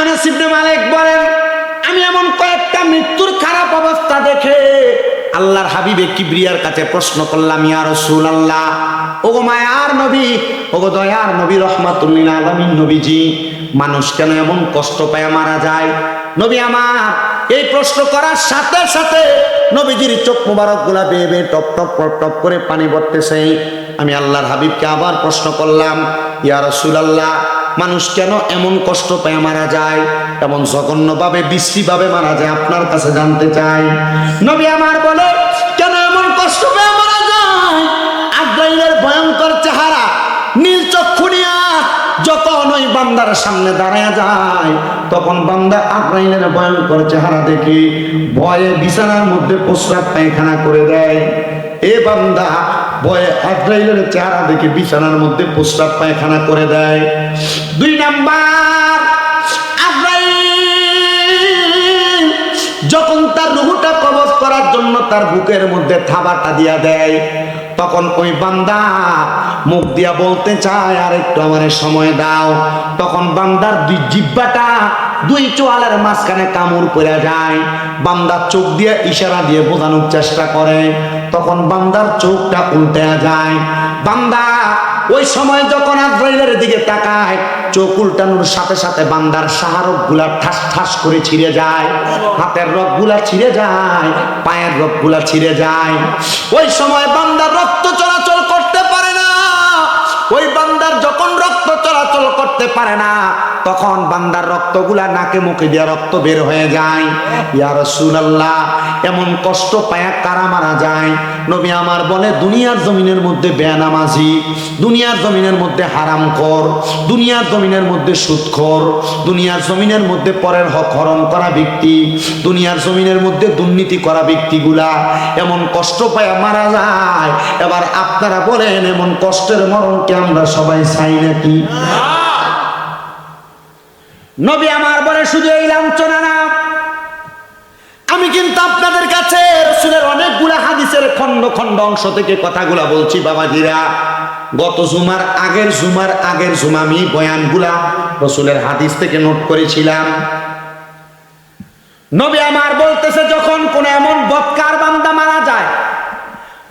আনাস ইবনে মালিক বলেন, আমি এমন কয়েকটা মৃত্যুর খারাপ অবস্থা দেখে আল্লাহর হাবিবে কিবরিয়ার কাছে প্রশ্ন করলাম, ইয়া রাসূলুল্লাহ, ওগো মায়ার নবী, ওগো দয়ার নবী, রাহমাতুল লিল আলামিন নবীজি, মানুষ কেন এমন কষ্ট পায় মারা যায়? নবী আমার এই প্রশ্ন করার সাথে সাথে নবীজির চোখ মোবারক গুলা বেয়ে বেয়ে টপ টপ টপ টপ করে পানি পড়তেছে। আমি আল্লাহর হাবিবকে আবার প্রশ্ন করলাম, ইয়া রাসূলুল্লাহ, মানুষ কেন এমন কষ্ট পেয়ে মারা যায়, এমন জঘন্যভাবে বিশ্রীভাবে মারা যায়, আপনার কাছে জানতে চাই। নবী আমার বলে, কেন এমন কষ্ট পেয়ে মারা যায়? আজরাইলের ভয়ঙ্কর চেহারা নীল চক্ষু নিয়া যখন ওই বান্দার সামনে দাঁড়ায় যায়, তখন বান্দা আজরাইলের ভয়ঙ্কর চেহারা দেখে ভয়ে বিছানার মধ্যে প্রস্রাব পায়খানা করে দেয়। এ বান্দা ভয়ে আজরাইলের চেহারা দেখে বিছানার মধ্যে প্রস্রাব পায়খানা করে দেয়। 2 নাম্বার, আজরাইল যখন তার রূহটা কবজ করার জন্য তার বুকের মধ্যে থাবাটা দিয়া দেয়, তখন ওই বান্দা মুখ দিয়া বলতে চায়, আর একটু আমারে সময় দাও। তখন বান্দার 2 জিহ্বাটা 2 চোয়ালের মাঝখানে কামড় পড়ে যায়। বান্দা চোখ দিয়ে ইশারা দিয়ে বোঝানোর চেষ্টা করে, তখন বান্দার চোখটা উল্টে যায়। বান্দা ওই সময় যখন আজরাইলের দিকে তাকায়, চোখ উল্টানোর সাথে সাথে বান্দার শাহরগ গুলা ঠাস ঠাস করে ছিঁড়ে যায়, হাতের রগ গুলা ছিঁড়ে যায়, পায়ের রগ গুলা ছিঁড়ে যায়। ওই সময় বান্দার রক্ত চলাচল করতে পারে না। ওই বান্দার যখন রক্ত চলাচল করতে পারে না, তখন বান্দার রক্তগুলা নাকে মুখে দিয়ে রক্ত বের হয়ে যায়। ইয়া রাসূলুল্লাহ, এমন কষ্ট পায়া কারা মারা যায়? নবী আমার বলে, দুনিয়ার জমিনের মধ্যে বেনামাজি, দুনিয়ার জমিনের মধ্যে হারামখোর, দুনিয়ার জমিনের মধ্যে সুদখোর, দুনিয়ার জমিনের মধ্যে পরের হক হরণ করা ব্যক্তি, দুনিয়ার জমিনের মধ্যে দুর্নীতি করা ব্যক্তিগুলা এমন কষ্ট পায়া মারা যায়। এবার আপনারা বলেন, এমন কষ্টের মরণকে আমরা সবাই চাই নাকি? নবী আমার বলে, শুধু এই লাঞ্ছনা না, আমি কিন্তু আপনাদের কাছে রাসূলের অনেকগুলা হাদিসের খন্ড খন্ড অংশ থেকে কথাগুলা বলছি বাবাজিরা। গত জুমার আগের জুমা আমি বয়ানগুলা রাসূলের হাদিস থেকে নোট করেছিলাম। নবী আমার বলতেছে, যখন কোন এমন বদকার বান্দা মারা যায়,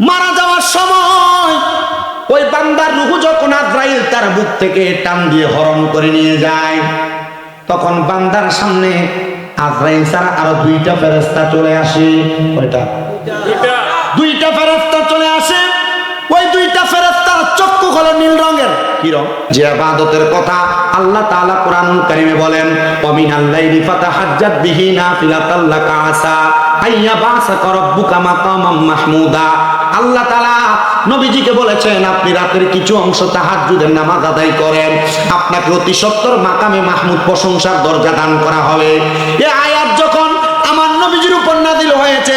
মারা যাওয়ার সময় ওই বান্দার রূহ যখন আজরাইল তার বুক থেকে টান দিয়ে হরণ করে নিয়ে যায়, তখন বান্দার সামনে আজরাইল ছাড়া আরো 2টা ফেরেশতা চলে আসে। কয়টা? 2টা ফেরেশতা চলে আসে। ওই 2টা ফেরেশতার চক্ষু হলো নীল রঙের। কি রং? যে ইবাদতের কথা আল্লাহ তাআলা কোরআনুল কারীমে বলেন, ওয়া মিনাল লাইলি ফাতাহাজ্জাত বিহি নাফিলাতাল লাকা আসা আইয়া বাসাকা রাব্বুকা মাকামাম মাহমুদা। আল্লাহ তাআলা নবীজিকে বলেছেন, আপনি রাতের কিছু অংশ তাহাজ্জুদের নামাজ আদায় করেন, আপনাকে অতি সত্বর মাকামে মাহমুদ প্রশংসার দরজা দান করা হবে। এই আয়াত যখন আমার নবীজির উপর নাযিল হয়েছে,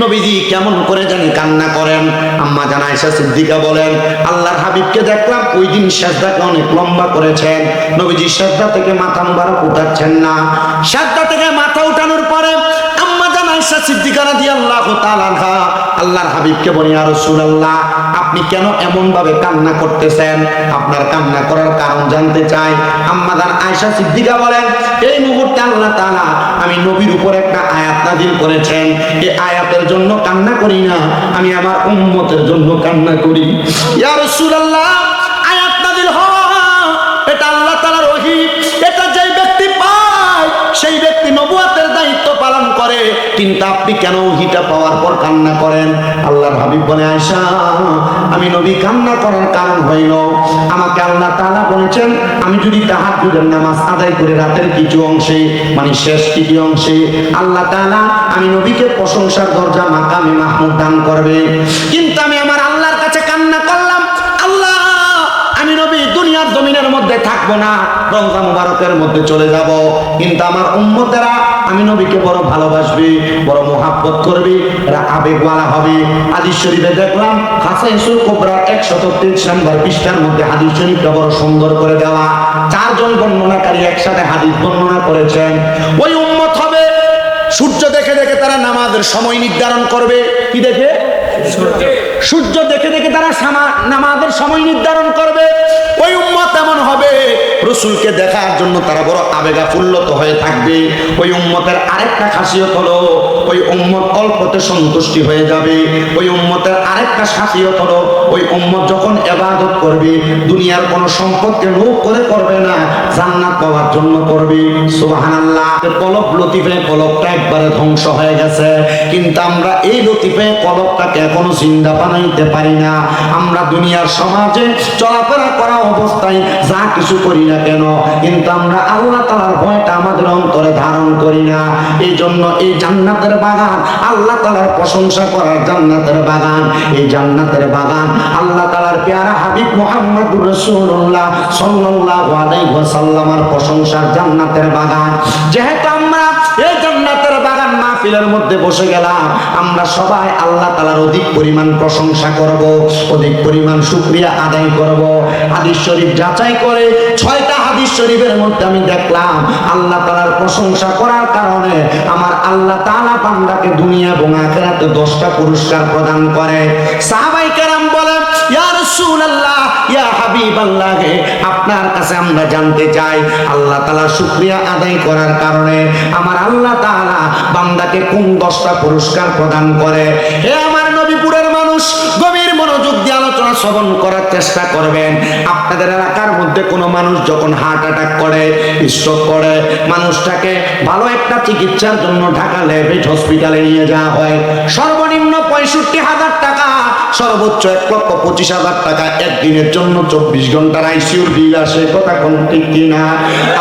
নবীজি কেমন করে জানি কান্না করেন। আম্মা জান আয়েশা সিদ্দিকা বলেন, আল্লাহর হাবিবকে দেখলাম ওই দিন সিজদাকে অনেক লম্বা করেছেন, নবীজি সিজদা থেকে মাথা মুবারক উঠাচ্ছেন না। সিজদা থেকে মাথা উঠানোর পরে আম্মা জান আয়েশা সিদ্দিকা রাদিয়াল্লাহু তাআলা আনহা আল্লাহর হাবিবকে বলেন, ইয়া রাসূলুল্লাহ, আপনি কেন এমন ভাবে কান্না করতেছেন? আপনার কান্না করার কারণ জানতে চাই। আম্মা জান আয়েশা সিদ্দিকা বলেন, এই মুহূর্তে আল্লাহ তাআলা আমি নবীর উপর একটা আয়াত নাযিল করেছেন, এই আয়াতের জন্য কান্না করি না, আমি আমার উম্মতের জন্য কান্না করি। ইয়া রাসূলুল্লাহ, আয়াত নাযিল হওয়া এটা আল্লাহ তাআলার ওহী, এটা যেই ব্যক্তি পায় সেই ব্যক্তি নবুয়তের দায়িত্ব পালন করে, কিন্তু আপনি কেন ওহীটা পাওয়ার পর কান্না করেন? আল্লাহর হাবিব বলে, আয়েশা, আমি নবী কান্না করার কারণ হইল, আমাকে আল্লাহ তাআলা বলেছেন, আমি যদি তাহাজ্জুদের নামাজ আদায় করে রাতের কিছু অংশে, মানে শেষ কিছু অংশে, আল্লাহ তাআলা আমি নবীকে প্রশংসার দরজা মাকামে মাহমুদ দান করবে। কিন্তু আমি আমার আল্লাহর কাছে কান্না করলাম, আল্লাহ, আমি নবী দুনিয়ার জমিনের মধ্যে থাকবো না, রওজা মুবারকের মধ্যে চলে যাব, কিন্তু আমার উম্মতেরা আমি নবীকে বড় ভালোবাসবে, বড় মোহাব্বত করবে, এরা আবেগওয়ালা হবে। হাদিস শরীফে দেখলাম হাসাইসুল কুবরা 133 নম্বর পৃষ্ঠার মধ্যে হাদিস শরীফটা বড় সুন্দর করে দেওয়া। 4 জন বর্ণনাকারী একসাথে হাদিস বর্ণনা করেছেন। ওই উম্মত হবে সূর্য দেখে দেখে তারা নামাজের সময় নির্ধারণ করবে। কি দেখে? সূর্য দেখে দেখে তারা নামাজের সময় নির্ধারণ করবে। ওই উম্মত এমন হবে রসুলকে দেখার জন্য তারা বড় আবেগাপ্লুত হয়ে থাকবে। ওই উম্মতের আরেকটা খাসিয়ত হলো ওই উম্মত অল্পতে সন্তুষ্টি হয়ে যাবে। ওই উম্মতের আরেকটা খাসিয়ত হলো ওই উম্মত যখন ইবাদত করবে দুনিয়ার কোন সম্পদকে লোভ করে করবে না, জান্নাত পাওয়ার জন্য করবে। সুবহানাল্লাহ। কলব লতিফে কলবটা একবারে ধ্বংস হয়ে গেছে, কিন্তু আমরা এই লতিফে কলবটাকে এখনো জিন্দা বানাইতে পারি না। আমরা দুনিয়ার সমাজে চলাফেরা করা অবস্থায় যা কিছু করি না কেন, কিন্তু আমরা আল্লাহ তাআলার ভয়টা আমাদের অন্তরে ধারণ করি না। এই জন্য এই জান্নাতের বাগান, আল্লাহ তাআলার প্রশংসা করার জান্নাতের বাগান, এই জান্নাতের বাগান আল্লাহ তাআলার প্যারা হাবিব মুহাম্মদুর রাসূলুল্লাহ সাল্লাল্লাহু আলাইহি ওয়াসাল্লামের প্রশংসার জান্নাতের বাগান। যেহেতু আমরা এই জান্নাতের বাগান মাহফিলের মধ্যে বসে গেলাম, আমরা সবাই আল্লাহ তাআলার অধিক পরিমাণ প্রশংসা করব, অধিক পরিমাণ শুকরিয়া আদায় করব। হাদিস শরীফ যাচাই করে 6টা হাদিস শরীফের মধ্যে আমি দেখলাম আল্লাহ তাআলার প্রশংসা করার কারণে আমার আল্লাহ তাআলা বান্দাকে দুনিয়া এবং আখিরাতে 10টা পুরস্কার প্রদান করে। সাহাবায়ে কেরাম বলেন, ইয়া রাসূলুল্লাহ, ইয়া হাবিবাল্লাহ, আপনার কাছে আমরা জানতে চাই আল্লাহ তাআলার শুকরিয়া আদায় করার কারণে আমার আল্লাহ তাআলা বান্দাকে কোন 10টা পুরস্কার প্রদান করে। হে আমার নবীপুরের মানুষ, গভীর মনোযোগ দিয়ে আলোচনা শ্রবণ করার চেষ্টা করবেন। আপনাদের এলাকার মধ্যে কোনো মানুষ যখন হার্ট অ্যাটাক করে, স্ট্রোক করে, মানুষটাকে ভালো একটা চিকিৎসার জন্য ঢাকা লেভেট হসপিটালে নিয়ে যাওয়া হয়। সর্বনিম্ন 65,000 টাকা, সর্বোচ্চ 1,25,000 টাকা একদিনের জন্য 24 ঘন্টার আইসিইউর বিল আসে। কথা কোন ঠিক কিনা?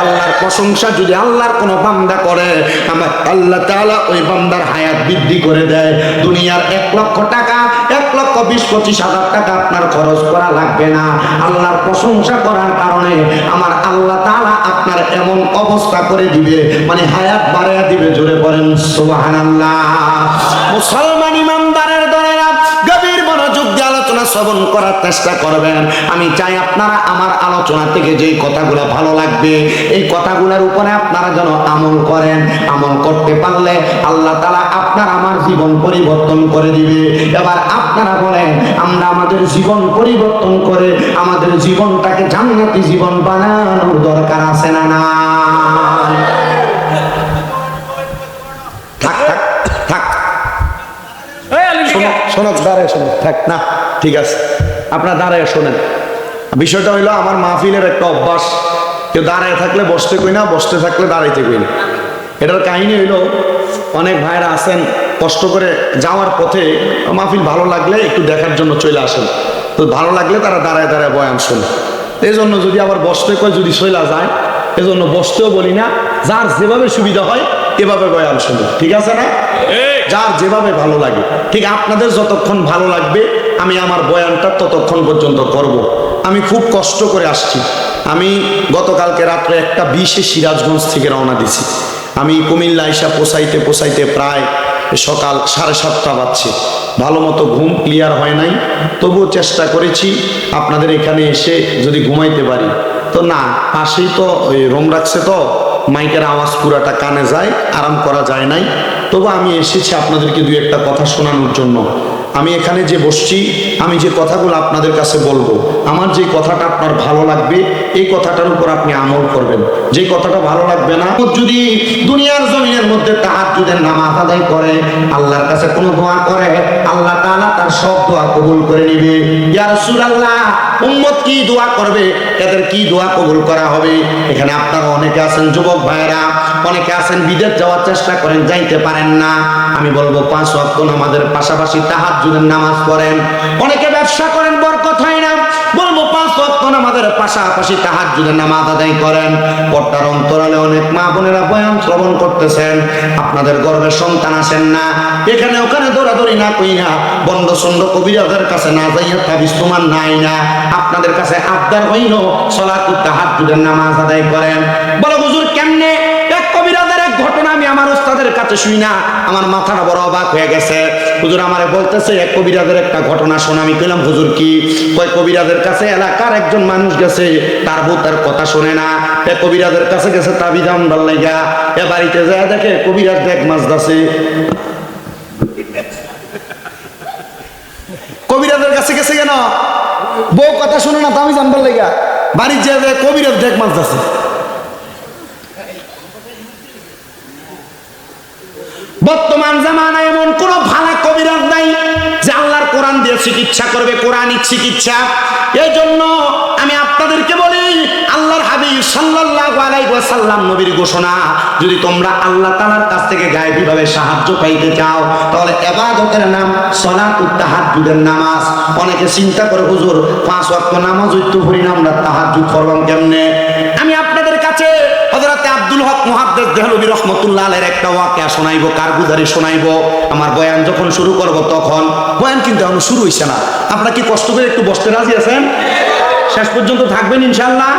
আল্লাহর প্রশংসা যদি আল্লাহর কোনো বান্দা করে, আমার আল্লাহ তাআলা ওই বান্দার হায়াত বৃদ্ধি করে দেয়। দুনিয়ার 1 লক্ষ টাকা, 1,20,000-25,000 টাকা আপনার খরচ করা লাগবে না। আল্লাহর প্রশংসা করার কারণে আমার আল্লাহ তাআলা আপনার এমন অবস্থা করে দিবে, মানে হায়াত বাড়ায়া দিবে। জোরে বলেন সুবহানাল্লাহ। মুসলমান ইমানদারের দলেরা গভীর মনোযোগ দিয়ে আলোচনা শ্রবণ করার চেষ্টা করবেন। আমি চাই আপনারা আমার আলোচনা থেকে যেই কথাগুলো ভালো লাগবে এই কথাগুলোর উপরে আপনারা যেন আমল করেন। আমল করতে পারলে আল্লাহ তাআলা আপনার আমার জীবন পরিবর্তন করে দিবে। এবার আপনারা বলেন, আমরা আমাদের জীবন পরিবর্তন করে আমাদের জীবনটাকে জান্নাতি জীবন বানানোর দরকার আছে না না? থাক থাক থাক, শোনো, দাঁড়ায় শোনো। থাক না, ঠিক আছে, আপনারা দাঁড়ায় শোনেন। বিষয়টা হইলো আমার মাহফিলের একটা অভ্যাস, কেউ দাঁড়ায় থাকলে বসতে কই না, বসতে থাকলে দাঁড়াইতে কই না। এটার কাহিনী হইলো, অনেক ভাইরা আছেন কষ্ট করে যাওয়ার পথে মাহফিল ভালো লাগলে একটু দেখার জন্য চলে আসেন, তো ভালো লাগলে তারা দাঁড়ায় দাঁড়ায় বয়ান শোনে। এই জন্য যদি আবার বসতে কয়, যদি চলে যায়, এজন্য বসতেও বলি না, যার যেভাবে সুবিধা হয় এভাবে বয়ান শুনে। ঠিক আছে না? যার যেভাবে ভালো লাগে। ঠিক আপনাদের যতক্ষণ ভালো লাগবে আমি আমার বয়ানটা ততক্ষণ পর্যন্ত করব। আমি খুব কষ্ট করে আসছি। আমি গতকালকে রাত্রে 1:20-এ সিরাজগঞ্জ থেকে রওনা দিছি। আমি কুমিল্লা আইসা পোষাইতে প্রায় সকাল 7:30 বাজছে। ভালো মতো ঘুম ক্লিয়ার হয় নাই, তবুও চেষ্টা করেছি আপনাদের এখানে এসে যদি ঘুমাইতে পারি। তো না, পাশেই তো ওই রুম রাখছে, তো মাইকের আওয়াজ পুরাটা কানে যায়, আরাম করা যায় নাই। তবু আমি এসেছি আপনাদেরকে 2-1টা কথা শোনানোর জন্য। আমি এখানে যে বসছি, আমি যে কথাগুলো আপনাদের কাছে বলবো, আমার যে কথাটা আপনার ভালো লাগবে এই কথাটার উপর আপনি আমল করবেন। যে কথাটা ভালো লাগবে না, যদি দুনিয়ার জমিনের মধ্যে তাহাজ্জুদের নামাজ আদায় করে, আল্লাহর কাছে কোনো দোয়া করে, আল্লাহ তাআলা তার সব দোয়া কবুল করে নেবে। ইয়া রাসূলুল্লাহ, উম্মত কি দোয়া করবে, এদের কি দোয়া কবুল করা হবে? এখানে আপনারা অনেকে আছেন যুবক ভাইরা, অনেকে আছেন বিদেশ যাওয়ার চেষ্টা করেন, যাইতে পারেন না। আমি বলবো 5 ওয়াক্ত নামাজের পাশাপাশি তাহাজ্জুদের নামাজ পড়েন। অনেকে ব্যবসা করেন, বরকত হয় না, বলবো 5 ওয়াক্ত নামাজের পাশাপাশি তাহাজ্জুদের নামাজ আদায় করেন। পর্দার অন্তরালে অনেক মা বোনেরা বয়ান শ্রবণ করতেছেন, আপনাদের গর্ভে সন্তান আসেন না, এখানে ওখানে দৌড়াদৌড়ি না কই না, বন্ড সন্ড কবিরাজের কাছে না যাইয়া তাবিজ তোমার নাই না, আপনাদের কাছে আবদার হইল সালাতুত তাহাজ্জুদের নামাজ আদায় করেন। বলো হুজুর কেমনে? এক কবিরাজের এক ঘটনা আমি আমার ওস্তাদের কাছে শুই না, আমার মাথাটা বড় অবাক হয়ে গেছে। হুজুর আমারে বলতেছে এক কবিরাজের একটা ঘটনা শোনা। আমি কইলাম হুজুর কি? কয় কবিরাজের কাছে এলাকার একজন মানুষ গেছে, তার বউ তার কথা শোনে না, এক কবিরাজের কাছে গেছে তাবিজ আনবার লাগা। এ বাড়িতে যায় দেখে কবিরাজ দেখ মাছ দাসে। কবিরাজের কাছে গেছে কেন? বউ কথা শোনে না, তাবিজ আনবার লাগা। বাড়ির যে কবিরের দেখ মাছ আছে। বর্তমান জামানায় এমন কোন ভালো কবিরাজ নাই যে আল্লাহর কোরআন দিয়ে চিকিৎসা করবে, কোরআনিক চিকিৎসা। এই জন্য আমি আপনাদেরকে বলি, আল্লাহর হাবিব সাল্লাল্লাহু আলাইহি ওয়াসাল্লাম নবীর ঘোষণা, যদি তোমরা আল্লাহ তাআলার কাছ থেকে গায়েবী ভাবে সাহায্য পাইতে চাও, তাহলে ইবাদতের নাম সালাতুত তাহাজ্জুদের নামাজ। অনেকে চিন্তা করে, হুজুর 5 ওয়াক্ত নামাজ হইতো পড়ি না, আমরা তাহাজ্জুদ করলাম কেমনে? আমি আপনাদের কাছে হযরতে আব্দুল হক মুহাদ্দিস দেহলভী রাহমাতুল্লাহ আলাইহির একটা ওয়াকিয়া শোনাইবো, কারগুজারি শোনাইবো। আমার বয়ান যখন শুরু করব তখন, বয়ান কিন্তু এখনো শুরু হইছে না। আপনারা কি কষ্ট করে একটু বসতে রাজি আছেন? শেষ পর্যন্ত থাকবেন ইনশাআল্লাহ?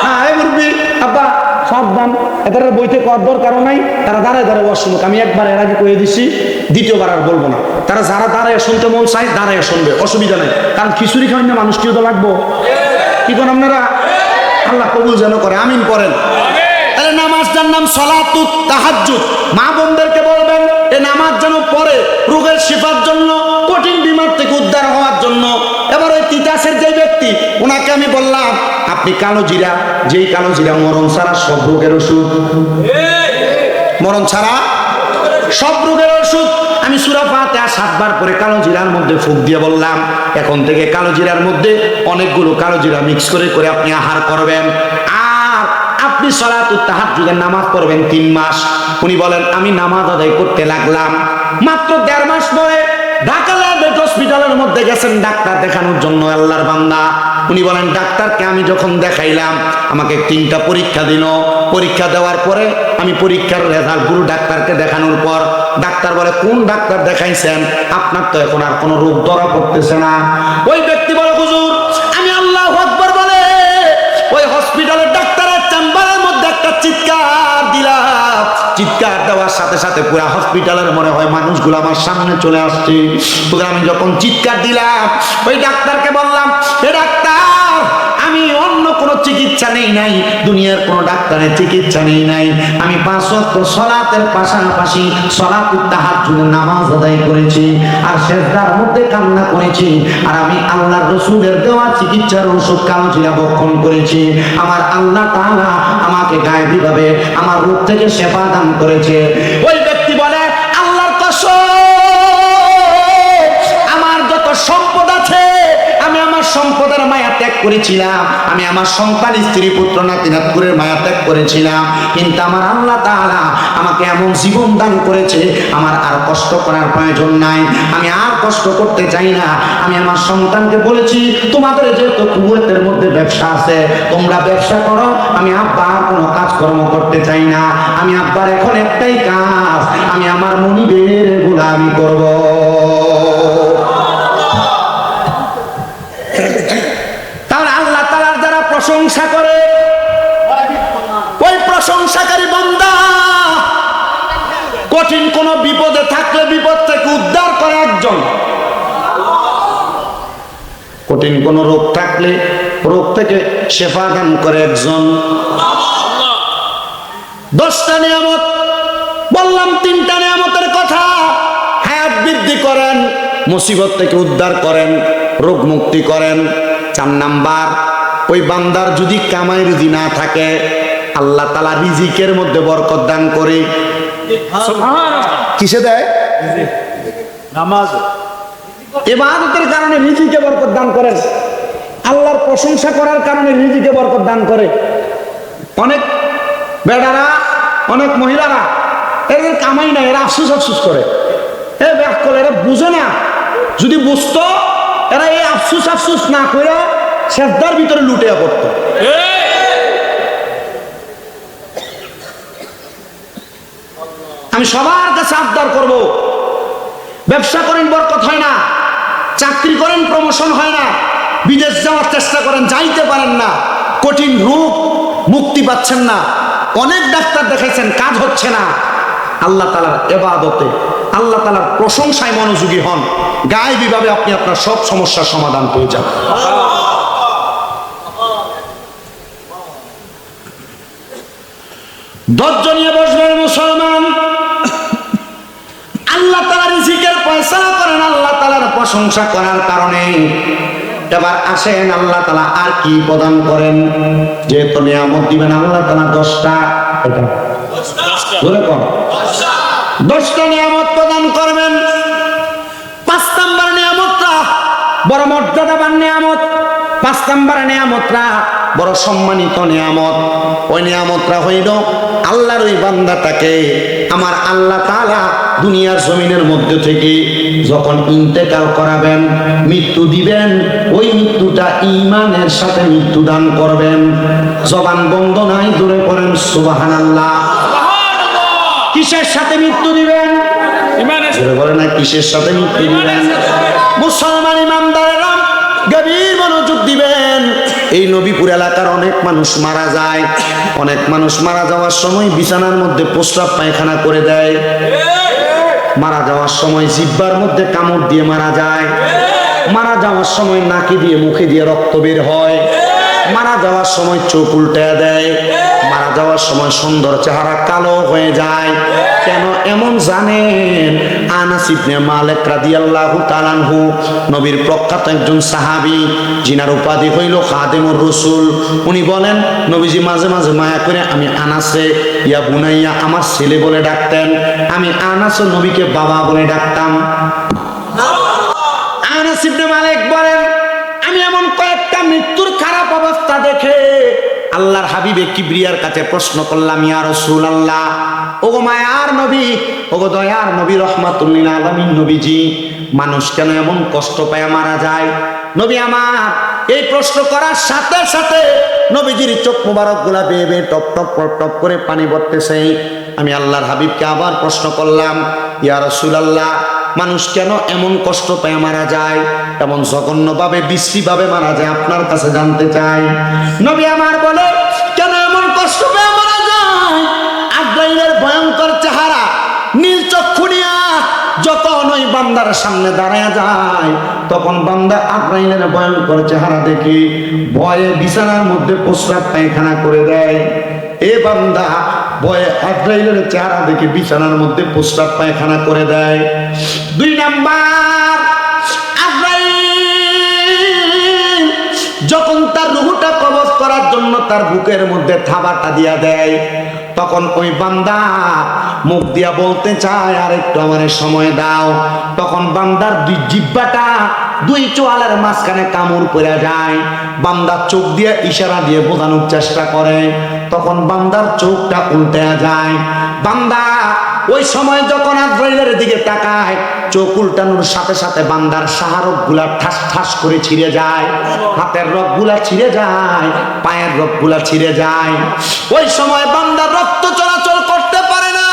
হ্যাঁ, এই মুরব্বি আব্বা সাবধান, এদের বইতে কর দরকারও নাই, তারা দাঁড়ায় দাঁড়ায় ওয়াজ শুনুক। আমি একবার এর আগে কয়ে দিছি, দ্বিতীয়বার আর বলবো না। তারা যারা দাঁড়ায় শুনতে মন চায় দাঁড়ায় শুনবে, অসুবিধা নেই। কারণ খিচুড়ি খাওয়ান না মানুষ, কিও তো লাগবো। কি করেন আপনারা? আল্লাহ কবুল যেন করে, আমিন পড়েন। তাহলে নামাজটার নাম সালাতুত তাহাজ্জুদ। মা বোনদেরকে বলবেন এই নামাজ যেন পড়ে, রোগের শিফার জন্য, কঠিন বিমার থেকে উদ্ধার হওয়ার জন্য। এবার ওই তিতাসের যে ব্যক্তি, ওনাকে আমি বললাম, আপনি কালো জিরা, যেই কালো জিরা মরণ ছাড়া সব রোগের ওষুধ, মরণ ছাড়া সব রোগের ওষুধ। আমি সূরা ফাতিহা 7 বার করে কালো জিরার মধ্যে ফুঁক দিয়ে বললাম, এখন থেকে কালো জিরার মধ্যে অনেকগুলো কালো জিরা মিক্স করে করে আপনি আহার করবেন, আর আপনি সালাতুত তাহাজ্জুদের নামাজ পড়বেন 3 মাস। উনি বলেন, আমি নামাজ আদায় করতে লাগলাম। মাত্র 1.5 মাস পরে ঢাকা ল্যাবরেটরি হসপিটালের মধ্যে গেছেন ডাক্তার দেখানোর জন্য, আল্লাহর বান্দা। উনি বলেন, ডাক্তারকে আমি যখন দেখাইলাম, আমাকে 3টা পরীক্ষা দিল। পরীক্ষা দেওয়ার পরে আমি পরীক্ষার রেজাল্টগুলো ডাক্তারকে দেখানোর পর ডাক্তার বলে, কোন ডাক্তার দেখাইছেন? আপনার তো এখন আর কোনো রোগ ধরা পড়তেছে না। ওই ব্যক্তি বলে, হুজুর আমি আল্লাহু আকবার বলে ওই হসপিটালের ডাক্তারের চেম্বারের মধ্যে একটা চিৎকার দিলাম। চিৎকার দেওয়ার সাথে সাথে পুরা হসপিটালের মনে হয় মানুষগুলো আমার সামনে চলে আসছে। আমি যখন চিৎকার দিলাম, ওই ডাক্তারকে বললাম, হে ডাক্তার, আমি অন্য কোনো চিকিৎসা নেই নাই, দুনিয়ার কোনো ডাক্তারের চিকিৎসা নেই নাই। আমি 5 ওয়াক্ত সালাতের পাশাপাশি সালাতুত তাহাজ্জুদের নামাজ আদায় করেছি, আর সিজদার মধ্যে কান্না করেছি, আর আমি আল্লাহর রাসূলের দেওয়া চিকিৎসার ওষুধ কালো জিরা ভক্ষণ করেছি। আমার আল্লাহ তাআলা আমাকে গায়েবী ভাবে আমার রোগ থেকে শিফা দান করেছে। ওই ব্যক্তি বলে, আল্লাহর কসম, আমার যত সম্পদ আছে আমি আমার সম্পদের মায়া ত্যাগ করেছিলাম, আমি আমার সন্তান স্ত্রী পুত্র নাতি নাতকুরের মায়া ত্যাগ করেছিলাম, কিন্তু আমার আল্লাহ তাআলা আমাকে এমন জীবন দান করেছে, আমার আর কষ্ট করার প্রয়োজন নাই, আমি আর কষ্ট করতে চাই না। আমি আমার সন্তানকে বলেছি, তোমাদের যেহেতু কুয়েতের মধ্যে ব্যবসা আছে, তোমরা ব্যবসা করো, আমি আব্বা আর কোনো কাজকর্ম করতে চাই না। আমি আব্বার এখন একটাই কাজ, আমি আমার মনিবের গোলামি করব। তাহলে আল্লাহ তাআলার যারা প্রশংসা করে, ওই প্রশংসাকারী বান্দা কঠিন কোন বিপদে থাকলে বিপদ থেকে উদ্ধার করে একজন, কঠিন কোন রোগ থাকলে রোগ থেকে শিফা দান করে একজন। 10টা নিয়ামত বললাম, 3টা নিয়ামতের কথা। হায়াত বৃদ্ধি করেন, মুসিবত থেকে উদ্ধার করেন, রোগ মুক্তি করেন। 4 নাম্বার, ওই বান্দার যদি কামাই রুজি না থাকে, আল্লাহ তাআলা রিজিকের মধ্যে বরকত দান করে। কিসে দেয়? নামাজ, ইবাদতের কারণে রিজিকে বরকত দান করেন, আল্লাহর প্রশংসা করার কারণে রিজিকে বরকত দান করে। অনেক বেটারা, অনেক মহিলারা, এদের কামাই না, এরা আফসোস আফসোস করে, এরা বুঝে না। যদি বুঝতো, এরা এই আফসোস আফসোস না করে সেজদার ভিতরে লুটিয়ে পড়তো। আমি সবার কাছে আবদার করব, ব্যবসা করেন বরকত হয় না, চাকরি করেন প্রমোশন হয় না, বিদেশ যাওয়ার চেষ্টা করেন যাইতে পারেন না, কঠিন রোগ মুক্তি পাচ্ছেন না, অনেক ডাক্তার দেখাইছেন কাজ হচ্ছে না, আল্লাহ তাআলার ইবাদতে, আল্লাহ তাআলার প্রশংসায় মনোযোগী হন, গায়েবী ভাবে আপনি আপনার সব সমস্যার সমাধান পেয়ে যান। ধৈর্য নিয়ে বসবেন মুসলমান। আল্লাহ তাআলা রিজিকের ফয়সালা করেন, আল্লাহ তাআলার প্রশংসা করার কারণে এবার আসেন আল্লাহ তাআলা আর কি প্রদান করেন। যেহেতু নিয়ামত দিবেন আল্লাহ তাআলা 10টা, বলে কম 10টা নিয়ামত প্রদান করবেন। 5 নম্বর নিয়ামতটা বড় মর্যাদাবান নিয়ামত, 5 নম্বর নিয়ামতটা বড় সম্মানিত নিয়ামত। ওই নিয়ামতটা হইল আল্লাহর ওই বান্দাটাকে আমার আল্লাহ তাআলা দুনিয়ার জমিনের মধ্যে থেকে যখন ইন্তেকাল করাবেন, মৃত্যু দিবেন, ওই মৃত্যুটা ঈমানের সাথে মৃত্যু দান করবেন। জবান বন্ধ নাই, জোরে করেন সুবহানাল্লাহ। কিসের সাথে মৃত্যু দিবেন? জোরে বলেন না, কিসের সাথে মৃত্যু দিবেন? মুসলমান ইমানদারেরা গভীর মনোযোগ দিবেন। এই নবীপুর এলাকার অনেক মানুষ মারা যায়, অনেক মানুষ মারা যাওয়ার সময় বিছানার মধ্যে প্রস্রাব পায়খানা করে দেয়, মারা যাওয়ার সময় জিহ্বার মধ্যে কামড় দিয়ে মারা যায়, মারা যাওয়ার সময় নাকি দিয়ে মুখে দিয়ে রক্ত বের হয়, মারা যাওয়ার সময় চোখ উল্টে দেয়, মারা যাওয়ার সময় সুন্দর চেহারা কালো হয়ে যায়। কেন এমন জানেন? আনাস ইবনে মালিক রাদিয়াল্লাহু তাআলা আনহু নবীর প্রখ্যাত একজন সাহাবী, যিনার উপাধি হইল খাদেমুর রাসূল। উনি বলেন নবীজি মাঝে মাঝে মায়া করে আমি আনাসে ইয়া বুনাইয়া আমার ছেলে বলে ডাকতেন, আমি আনাস নবীকে বাবা বলে ডাকতাম। আনাস ইবনে মালিক বলেন আমি এমন কয়েকটা মৃত্যুর খারাপ অবস্থা দেখে আল্লাহর হাবিবে কিবরিয়ার কাছে প্রশ্ন করলাম, ইয়া রাসূলুল্লাহ, ওগো মায়ার নবী, ওগো দয়ার নবী, রাহমাতুল লিল আলামিন নবীজি, মানুষ কেন এমন কষ্ট পায় মারা যায়? নবী আমার এই প্রশ্ন করার সাথে সাথে নবীজির চোখ মোবারক গুলা বেয়ে বেয়ে টপ টপ টপ টপ করে পানি পড়তেছে। আমি আল্লাহর হাবিবকে আবার প্রশ্ন করলাম, ইয়া রাসূলুল্লাহ, মানুষ কেন এমন কষ্ট পেয়ে মারা যায়, এমন জঘন্যভাবে বিশ্রীভাবে মারা যায়, আপনার কাছে জানতে চাই। নবী আমার বলে কেন এমন কষ্ট পেয়ে মারা যায়? আজরাইলের ভয়ঙ্কর চেহারা নীল চক্ষু নিয়া যখন ওই বান্দার সামনে দাঁড়ায় যায়, তখন বান্দা আজরাইলের ভয়ঙ্কর চেহারা দেখে ভয়ে বিছানার মধ্যে প্রস্রাব পায়খানা করে দেয়। এ বান্দা ভয়ে আজরাইলের চেহারা দেখে বিছানার মধ্যে প্রস্রাব পায়খানা করে দেয়। 2 নাম্বার, আজরাইল যখন তার রূহটা কবজ করার জন্য তার বুকের মধ্যে থাবাটা দিয়া দেয়, তখন ওই বান্দা মুখ দিয়া বলতে চায় আর একটু আমারে সময় দাও। তখন বান্দার জিহ্বাটা 2 চোয়ালের মাঝখানে কামড় পড়ে যায়। বান্দা চোখ দিয়ে ইশারা দিয়ে বোঝানোর চেষ্টা করে, তখন বান্দার চোখটা উল্টে যায়। বান্দা ওই সময় যখন আজরাইলের দিকে তাকায়, চোখ উল্টানোর সাথে সাথে বান্দার শাহরগ গুলা ঠাস ঠাস করে ছিঁড়ে যায়, হাতের রগ গুলা ছিঁড়ে যায়, পায়ের রগ গুলা ছিঁড়ে যায়। ওই সময় বান্দার রক্ত চলাচল করতে পারে না।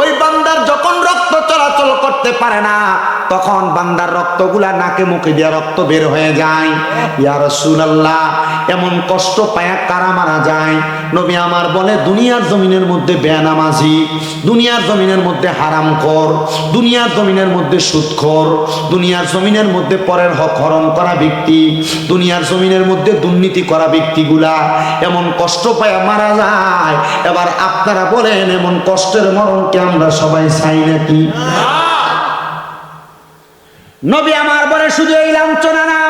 ওই বান্দার যখন রক্ত চলাচল করতে পারে না, তখন বান্দার রক্তগুলা নাকে মুখে দিয়ে রক্ত বের হয়ে যায়। ইয়া রাসূলুল্লাহ, এমন কষ্ট পায়া কারা মারা যায়? নবী আমার বলে দুনিয়ার জমিনের মধ্যে বেনামাজি, দুনিয়ার জমিনের মধ্যে হারামখোর, দুনিয়ার জমিনের মধ্যে সুদখোর, দুনিয়ার জমিনের মধ্যে পরের হক হরণ করা ব্যক্তি, দুনিয়ার জমিনের মধ্যে দুর্নীতি করা ব্যক্তিগুলা এমন কষ্ট পায়া মারা যায়। এবার আপনারা বলেন এমন কষ্টের মরণকে আমরা সবাই চাই নাকি? নবী আমার বলে শুধু এই লাঞ্ছনা না,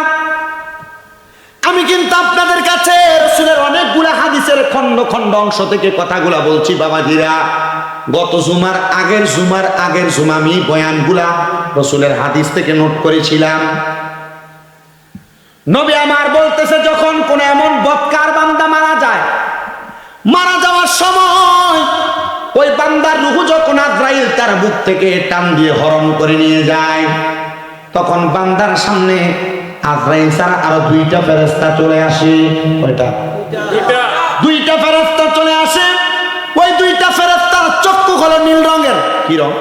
আমি কিন্তু আপনাদের কাছে রাসূলের অনেকগুলা হাদিসের খন্ড খন্ড অংশ থেকে কথাগুলা বলছি বাবাজিরা। গত জুমার আগের জুমা আমি বয়ানগুলা রাসূলের হাদিস থেকে নোট করেছিলাম। নবী আমার বলতেছে যখন কোন এমন বদকার বান্দা মারা যায়, মারা যাওয়ার সময় ওই বান্দার রূহ যখন আজরাইল তার বুক থেকে টান দিয়ে হরণ করে নিয়ে যায়, তখন বান্দার সামনে আজরাইল ছাড়া আরো 2টা ফেরেশতা চলে আসে। কয়টা? 2টা ফেরেশতা চলে আসে। ওই 2টা ফেরেশতার চক্ষু হলো নীল রঙের। কি রং?